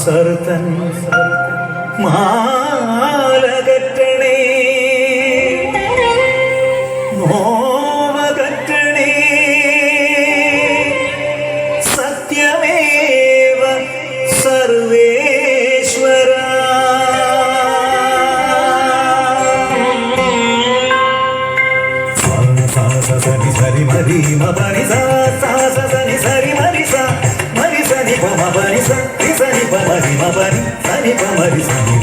സർതൻ മാലകറ്റണേ നോവകറ്റണേ സത്യമേവ സർവേശ്വര സരി സരി മരി മരി സരി സരി മരി മരി സനി പ മരി സനി പ മരി മരി സനി പ മരി സനി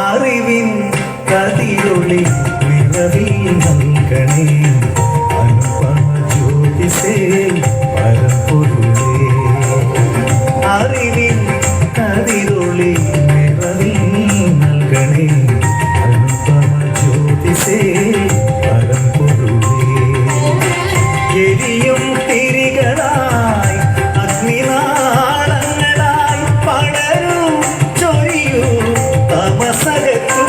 അറിവിൻ കതിരൊളി നിറവിൽ നൽകണേ അനുപമ ജ്യോതിസേ പരമ്പൊരുളേ അറിവിൻ കതിരൊളി നിറവിൽ നൽകണേ അനുപമ ജ്യോതിസേ പരമ്പൊരുളേ എരിയും തിരികളായി അഗ്നിനാളങ്ങളായി പടരൂ ചൊരിയൂ തമസകത്തു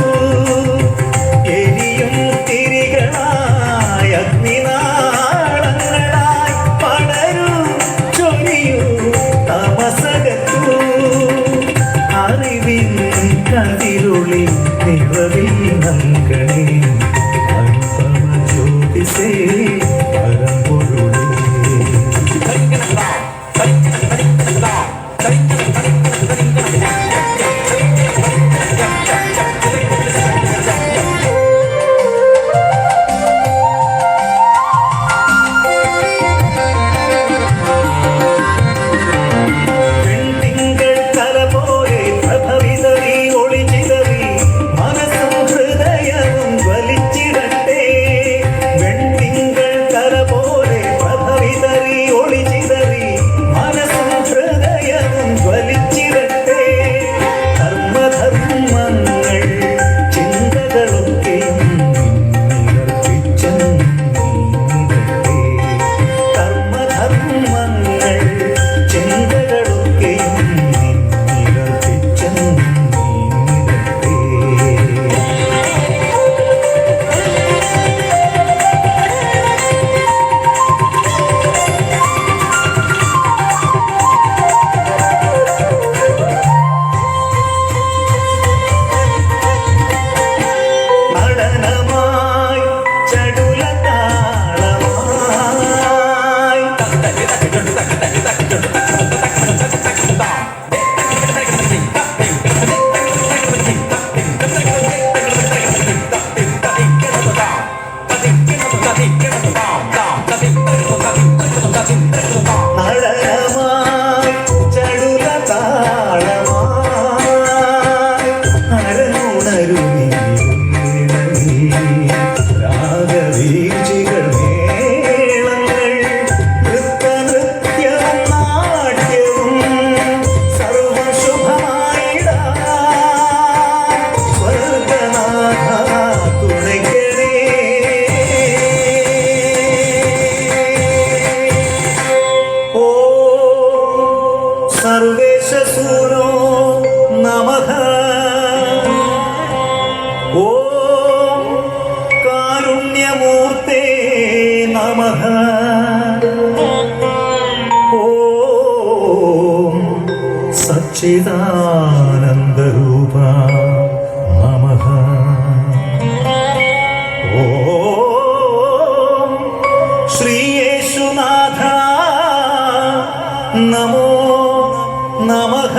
എരിയും തിരികളായി അഗ്നിനാളങ്ങളായി പടരൂ ചൊരിയൂ തമസകത്തു അറിവിൻ കതിരുളി നിറവിൽ നൽകണേ അനുപമ ജ്യോതിസേ പരമ്പൊരുളേ സർവേശസൂനോ നമഃ ഓം കാരുണ്യമൂർത്തേ നമഃ ഓം സച്ചിദാനന്ദരൂപ നമഃ ഓം ശ്രീയേശുനാഥ നമോ നമഃ.